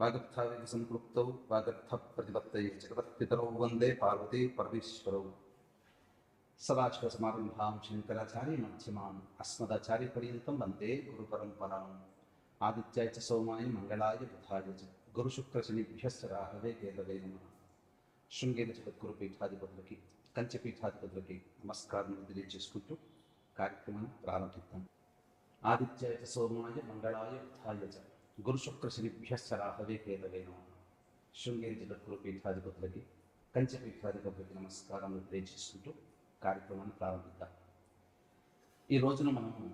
వాగర్థావేగ సంపృక్తౌ వాగర్థ ప్రతిపత్తయే జగత్పితరౌ వందే పార్వతీ పరమేశ్వరౌ. సదాశివసమారంభాం శంకరాచార్య మధ్యమాం అస్మదాచార్య పర్యంతం వందే గురు పరంపరాం. ఆదిత్యాయ చ సోమాయ మంగళాయ బుధాయ చ గురుశుక్రశనిభ్యశ్చ రాహవే కేతవే నమః. శృంగేరి జగద్గురు పీఠాధిపతులకి, కంచె పీఠాధిపతులకి నమస్కారం తెలియజేసుకుంటూ కార్యక్రమాన్ని ప్రారంభిద్దాం. ఆదిత్యాయ చ సోమాయ మంగళాయ బుధాయ చ గురుశుక్రశనిభ్యశ్చ రాహవే కేతవే నమః. శృంగేరి జగద్గురు పీఠాధిపతులకి, కంచె పీఠాధిపతులకి నమస్కారం తెలియజేసుకుంటూ కార్యక్రమాన్ని ప్రారంభిద్దాం. ఈ రోజున మనము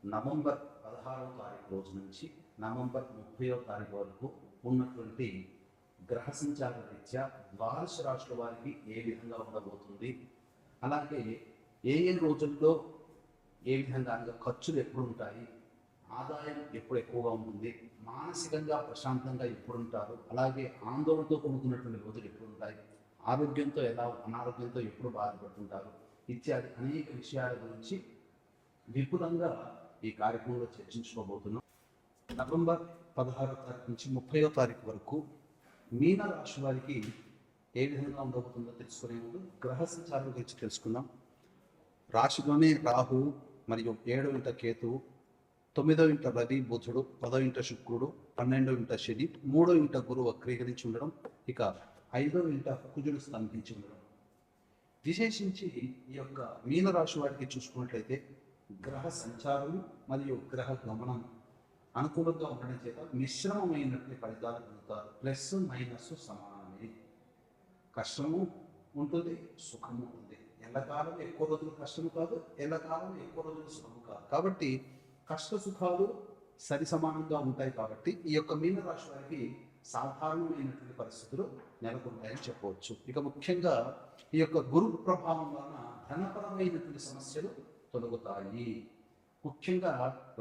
నవంబర్ 16వ తారీఖు రోజు నుంచి నవంబర్ 30వ తారీఖు వరకు ఉన్నటువంటి గ్రహ సంచార రీత్యా ద్వాదశ రాశుల వారికి ఏ విధంగా ఉండబోతుంది, అలాగే ఏ ఏ రోజుల్లో ఏ విధంగా ఖర్చులు ఎప్పుడు ఉంటాయి, ఆదాయం ఎప్పుడు ఎక్కువగా ఉంటుంది, మానసికంగా ప్రశాంతంగా ఎప్పుడు ఉంటారు, అలాగే ఆందోళనతో కూడుకున్నటువంటి రోజులు ఎప్పుడు ఉంటాయి, ఆరోగ్యంతో ఎలా అనారోగ్యంతో ఎప్పుడు బాధపడుతుంటారు ఇత్యాది అనేక విషయాల గురించి విపులంగా ఈ కార్యక్రమంలో చర్చించుకోబోతున్నాం. నవంబర్ 16వ తారీఖు నుంచి 30వ తారీఖు వరకు మీన రాశి వారికి ఏ విధంగా ఉండబోతుందో తెలుసుకునే ముందు గ్రహ సంచారం గురించి తెలుసుకుందాం. రాశిలోనే రాహు మరియు 7వ ఇంట కేతువు, 9వ ఇంట రవి బుధుడు, 10వ ఇంట శుక్రుడు, 12వ ఇంట శని, 3వ ఇంట గురువు వక్రీకరించి ఉండడం, ఇక 5వ ఇంట కుజుడు స్తంభించి ఉండడం. విశేషించి ఈ యొక్క మీనరాశి వారికి చూసుకున్నట్లయితే గ్రహ సంచారం మరియు గ్రహ గమనం అనుకూలంగా ఉండడం చేత మిశ్రమమైనటువంటి ఫలితాలు పొందుతారు. ప్లస్ మైనస్ సమానమే. కష్టము ఉంటుంది, సుఖము ఉంటుంది. ఎల్లకాలం ఎక్కువ రోజులు కష్టము కాదు, ఎల్లకాలం ఎక్కువ రోజులు సుఖము కాదు. కాబట్టి కష్ట సుఖాలు సరి సమానంగా ఉంటాయి. కాబట్టి ఈ యొక్క మీనరాశి వారికి సాధారణమైనటువంటి పరిస్థితులు నెలకొంటాయని చెప్పవచ్చు. ఇక ముఖ్యంగా ఈ యొక్క గురు ప్రభావం వలన ధనపరమైనటువంటి సమస్యలు తొలగుతాయి. ముఖ్యంగా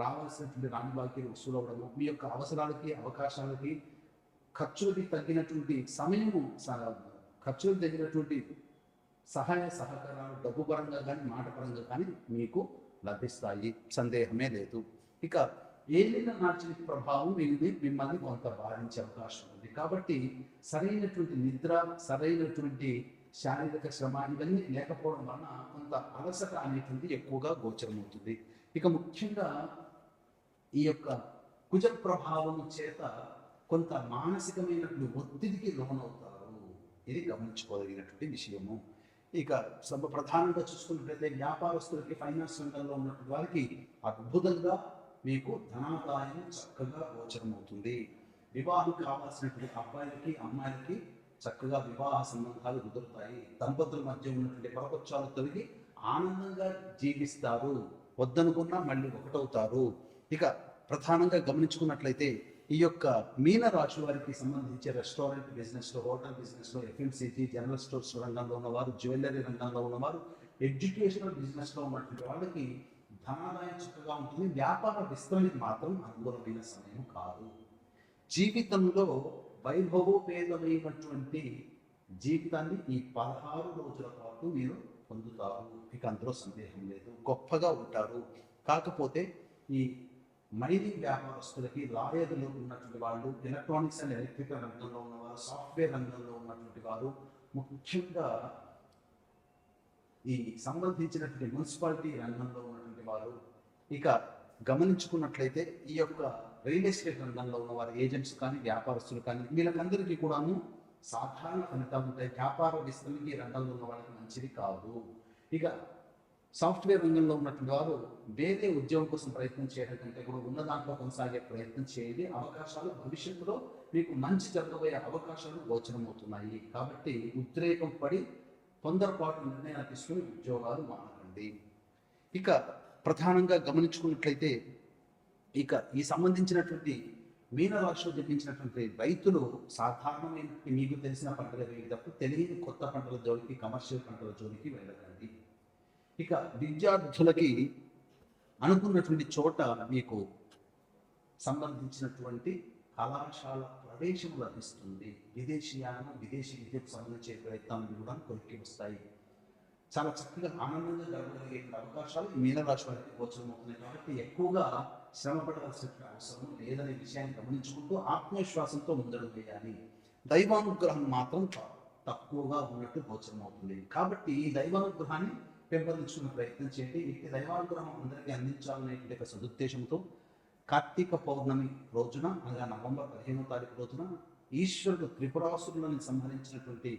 రావాల్సినటువంటి రాణిబాకీలు వసూలు అవ్వడము, మీ యొక్క అవసరాలకి అవకాశాలకి ఖర్చులకి తగ్గినటువంటి సమయము, ఖర్చులకు తగ్గినటువంటి సహాయ సహకారాలు డబ్బు పరంగా కానీ మాట పరంగా కానీ మీకు లభిస్తాయి, సందేహమే లేదు. ఇక ఏలిన నాటి ప్రభావం మిమ్మల్ని కొంత బాధించే అవకాశం ఉంది. కాబట్టి సరైనటువంటి నిద్ర, సరైనటువంటి శారీరక శ్రమ ఇవన్నీ లేకపోవడం వలన కొంత అలసట అనేటువంటి ఎక్కువగా గోచరమవుతుంది. ఇక ముఖ్యంగా ఈ యొక్క కుజ ప్రభావం చేత కొంత మానసికమైనటువంటి ఒత్తిడికి లోనవుతారు. ఇది గమనించుకోదగినటువంటి విషయము. ఇక ప్రధానంగా చూసుకున్నట్లయితే వ్యాపారస్తులకి, ఫైనాన్స్ రంగంలో ఉన్నటువంటి వారికి అద్భుతంగా మీకు ధనాదాయం చక్కగా గోచరం అవుతుంది. వివాహం కావాల్సినటువంటి అబ్బాయిలకి అమ్మాయిలకి చక్కగా వివాహ సంబంధాలు కుదురుతాయి. దంపతుల మధ్య ఉన్నటువంటి పరపక్షాలు తొలగి ఆనందంగా జీవిస్తారు. వద్దనుకున్నా మళ్ళీ ఒకటవుతారు. ఇక ప్రధానంగా గమనించుకున్నట్లయితే ఈ యొక్క మీన రాశి వారికి సంబంధించి రెస్టారెంట్ బిజినెస్లో, హోటల్ బిజినెస్లో, ఎఫ్ఎంసీజీ, జనరల్ స్టోర్స్ రంగంలో ఉన్నవారు, జ్యువెలరీ రంగంలో ఉన్నవారు, ఎడ్యుకేషనల్ బిజినెస్లో ఉన్నటువంటి వాళ్ళకి ధనాదాయం చక్కగా ఉంటుంది. వ్యాపార విస్తరణకి మాత్రం అనుకూలమైన సమయం కాదు. జీవితంలో వైభవోపేతమైనటువంటి జీవితాన్ని ఈ 16 రోజుల పాటు మీరు పొందుతారు. ఇక అందులో సందేహం లేదు. గొప్పగా ఉంటారు. కాకపోతే ఈ మైనింగ్ వ్యాపారస్తులకి, లాయర్లు ఉన్నటువంటి వాళ్ళు, ఎలక్ట్రానిక్స్ అండ్ ఎలక్ట్రికల్ రంగంలో ఉన్నవారు, సాఫ్ట్వేర్ రంగంలో ఉన్నటువంటి వారు, ముఖ్యంగా ఈ సంబంధించినటువంటి మున్సిపాలిటీ రంగంలో ఉన్నటువంటి వారు, ఇక గమనించుకున్నట్లయితే ఈ యొక్క రియల్ ఎస్టేట్ రంగంలో ఉన్నవారు, ఏజెంట్స్ కానీ వ్యాపారస్తులు కానీ వీళ్ళకందరికీ కూడాను సాధారణ ఫలితాలు ఉంటాయి. వ్యాపార విస్తరణకి రంగంలో ఉన్న వాళ్ళకి మంచిది కాదు. ఇక సాఫ్ట్వేర్ రంగంలో ఉన్నటువంటి వారు వేరే ఉద్యోగం కోసం ప్రయత్నం చేయడం కంటే కూడా ఉన్న దాంట్లో కొనసాగే ప్రయత్నం చేయండి. అవకాశాలు భవిష్యత్తులో మీకు మంచి జరగబోయే అవకాశాలు గోచరమవుతున్నాయి. కాబట్టి ఉద్రేకం పడి తొందరపాటు నిర్ణయాలు తీసుకుని ఉద్యోగాలు మానకండి. ఇక ప్రధానంగా గమనించుకున్నట్లయితే ఇక ఈ సంబంధించినటువంటి మీనరాశిలో జన్మించినటువంటి రైతులు సాధారణమైన మీకు తెలిసిన పంటలు వేయటప్పుడు తెలియని కొత్త పంటల జోలికి, కమర్షియల్ పంటల జోలికి వెళ్ళకండి. ఇక విద్యార్థులకి అనుకున్నటువంటి చోట మీకు సంబంధించినటువంటి కళాశాల ప్రవేశం లభిస్తుంది. విదేశీయానం, విదేశీ విద్యకు సంబంధించే ప్రయత్నాలు కూడా కొరికి వస్తాయి. చాలా చక్కగా ఆనందంగా గడపగలిగే అవకాశాలు ఈ మీనరాశి వారికి గోచరమవుతున్నాయి. కాబట్టి ఎక్కువగా శ్రమ పడవలసిన అవసరం లేదనే విషయాన్ని గమనించుకుంటూ ఆత్మవిశ్వాసంతో ముందడుగు వేయాలి. దైవానుగ్రహం మాత్రం తక్కువగా ఉన్నట్టు గోచరమవుతుంది. కాబట్టి ఈ దైవానుగ్రహాన్ని పెంపొందించుకునే ప్రయత్నం చేయండి. ఈ దైవానుగ్రహం అందరికీ అందించాలనేటువంటి ఒక సదుద్దేశంతో కార్తీక పౌర్ణమి రోజున, అనగా నవంబర్ 15వ తారీఖు రోజున ఈశ్వరుడు త్రిపురాసురులను సంహరించినటువంటి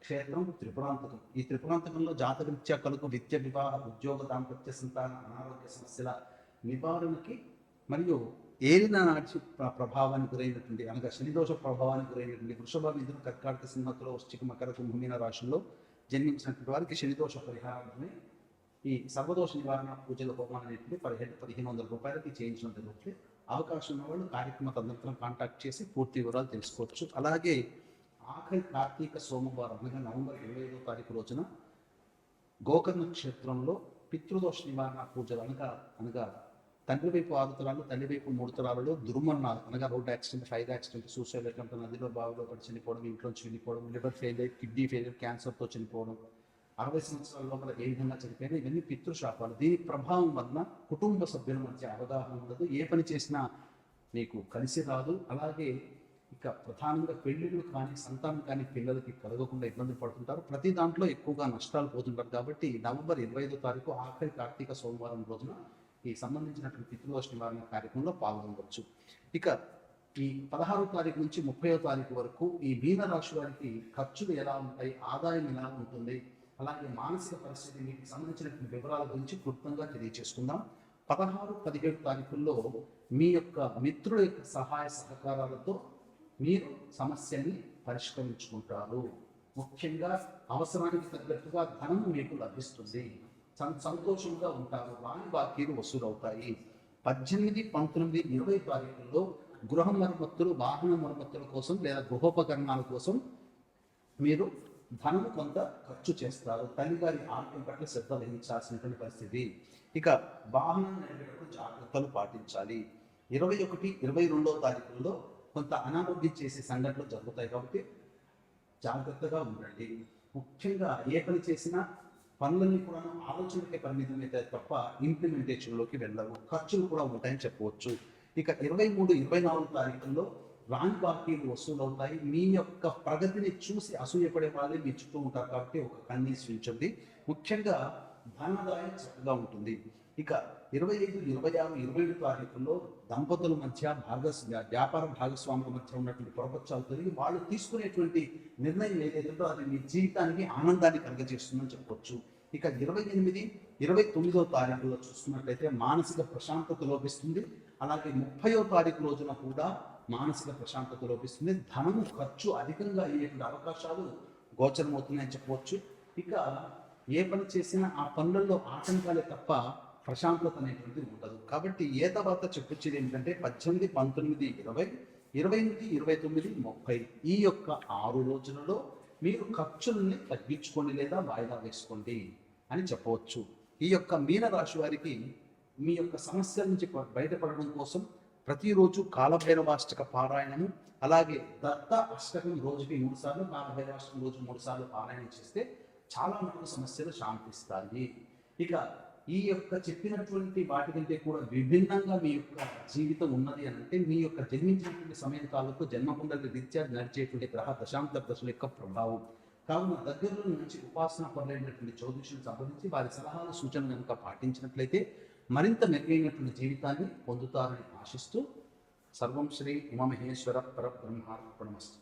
క్షేత్రం త్రిపురాంతకం. ఈ త్రిపురాంతకంలో జాతకరీత్యా కలుగు విద్య, వివాహ, ఉద్యోగ, దాంపత్య, సంతాన, అనారోగ్య సమస్యల నివారణకి మరియు ఏలిన నాటి ప్రభావానికి గురైనటువంటి, అనగా శనిదోష ప్రభావానికి గురైనటువంటి వృషభ, మిథున, కర్కాటక, సింహతులో, వృశ్చిక, మకర, కుంభమీన రాశుల్లో జన్మించినటువంటి వారికి శనిదోష పరిహారాన్ని ఈ సర్వదోష నివారణ పూజల హోమాన్ని అనేటువంటి 1500 రూపాయలకి చేయించడం జరుగుతుంది. అవకాశం ఉన్న వాళ్ళు కార్యక్రమ తదనంతరం కాంటాక్ట్ చేసి పూర్తి వివరాలు తెలుసుకోవచ్చు. అలాగే ఆఖరి కార్తీక సోమవారం, అనగా నవంబర్ 25వ తారీఖు రోజున గోకర్ణ క్షేత్రంలో పితృదోష నివారణ పూజలు, అనగా తండ్రి వైపు 6 తరాలు, తల్లి వైపు 3 తరాలలో దుర్మరణాలు, అనగా road accident, fire accident, suicide attempt, నదిలో బావిలో పడి చనిపోవడం, ఇంట్లోంచి వెళ్ళిపోవడం, లివర్ ఫెయిలియర్, కిడ్నీ ఫెయిలియర్, క్యాన్సర్తో చనిపోవడం, 60 సంవత్సరాల లోపల ఏ విధంగా చనిపోయినా ఇవన్నీ పితృశాపాలు. దీని ప్రభావం వలన కుటుంబ సభ్యుల మధ్య అవగాహన ఉండదు, ఏ పని చేసినా నీకు కలిసి రాదు. అలాగే ఇక ప్రధానంగా పెళ్ళిళ్ళు కానీ, సంతానం కానీ పిల్లలకి కలగకుండా ఇబ్బంది పడుతుంటారు. ప్రతి దాంట్లో ఎక్కువగా నష్టాలు పోతుంటారు. కాబట్టి నవంబర్ 25వ తారీఖు ఆఖరి కార్తీక సోమవారం రోజున ఈ సంబంధించినటువంటి పితృదోష నివారణ కార్యక్రమంలో పాల్గొనవచ్చు. ఇక ఈ 16వ తారీఖు నుంచి 30వ తారీఖు వరకు ఈ మీన రాశి వారికి ఖర్చులు ఎలా ఉంటాయి, ఆదాయం ఎలా ఉంటుంది, అలాగే మానసిక పరిస్థితి, వీటికి సంబంధించినటువంటి వివరాల గురించి క్లుప్తంగా తెలియజేసుకుందాం. 16, 17 తారీఖుల్లో మీ యొక్క మిత్రుల యొక్క సహాయ సహకారాలతో మీరు సమస్యని పరిష్కరించుకుంటారు. ముఖ్యంగా అవసరానికి తగ్గట్టుగా ధనం మీకు లభిస్తుంది, సంతోషంగా ఉంటారు, రాని బాకీలు వసూలవుతాయి. 18, 19, 20 తారీఖుల్లో గృహ మరమ్మతులు, వాహన మరమ్మతుల కోసం లేదా గృహోపకరణాల కోసం మీరు ధనం కొంత ఖర్చు చేస్తారు. తల్లిగారి ఆరోగ్యం పట్ల శ్రద్ధ వహించాల్సినటువంటి పరిస్థితి. ఇక వాహనం నడిపేటప్పుడు జాగ్రత్తలు పాటించాలి. 21, 22వ తారీఖుల్లో కొంత అనారోగ్యం చేసే సంఘటనలు జరుగుతాయి. కాబట్టి జాగ్రత్తగా ఉండండి. ముఖ్యంగా ఏ పని చేసినా పనులన్నీ కూడా ఆలోచనకే పరిమితం అయితే తప్ప ఇంప్లిమెంటేషన్లోకి వెళ్ళవు. ఖర్చులు కూడా ఉంటాయని చెప్పవచ్చు. ఇక 23, 24 తారీఖుల్లో రాని బాకీలు వసూలవుతాయి. మీ యొక్క ప్రగతిని చూసి అసూయపడే వాళ్ళే మీ చుట్టూ ఉంటారు. కాబట్టి ఒక కన్నీసి ఉంచండి. ముఖ్యంగా ధనాదాయం చక్కగా ఉంటుంది. ఇక 25, 26, 27 తారీఖుల్లో దంపతుల మధ్య వ్యాపార భాగస్వాముల మధ్య ఉన్నటువంటి పొరపచ్చాలు తొలగి వాళ్ళు తీసుకునేటువంటి నిర్ణయం ఏదైతుందో అది మీ జీవితానికి ఆనందాన్ని కలుగజేస్తుందని చెప్పొచ్చు. ఇక 28, 29వ తారీఖులో చూసుకున్నట్లయితే మానసిక ప్రశాంతత లోపిస్తుంది. అలాగే 30వ తారీఖు రోజున కూడా మానసిక ప్రశాంతత లోపిస్తుంది. ధనము ఖర్చు అధికంగా అయ్యేటువంటి అవకాశాలు గోచరమవుతున్నాయని చెప్పవచ్చు. ఇక ఏ పని చేసినా ఆ పనులలో ఆటంకాలే తప్ప ప్రశాంతత అనేటువంటిది ఉండదు. కాబట్టి ఏ తర్వాత చెప్పొచ్చేది ఏంటంటే 18, 19, 20, 28, 29, 30 ఈ యొక్క 6 రోజులలో మీరు ఖర్చుల్ని తగ్గించుకోండి లేదా వాయిదా వేసుకోండి అని చెప్పవచ్చు. ఈ యొక్క మీన రాశి వారికి మీ యొక్క సమస్యల నుంచి బయటపడడం కోసం ప్రతిరోజు కాలభైరవాష్టక పారాయణము, అలాగే దత్త అష్టకం రోజుకి 3 సార్లు, కాలభైరవాష్టకం రోజు 3 సార్లు పారాయణం చేస్తే చాలా మటుకు సమస్యలు శాంతిస్తాయి. ఇక ఈ యొక్క చెప్పినటువంటి వాటి కంటే కూడా విభిన్నంగా మీ యొక్క జీవితం ఉన్నది అని అంటే మీ యొక్క జన్మించినటువంటి సమయం తాలూకు జన్మకుండలి రీత్యా నడిచేటువంటి గ్రహ దశాంతర దశల యొక్క ప్రభావం. కావున దగ్గరలో నుంచి ఉపాసన పరులైనటువంటి జ్యోతిషులు సంబంధించి వారి సలహాలు, సూచనలు కనుక పాటించినట్లయితే మరింత మెరుగైనటువంటి జీవితాన్ని పొందుతారని ఆశిస్తూ సర్వం శ్రీ ఉమామహేశ్వర పరబ్రహ్మార్పణమస్తు.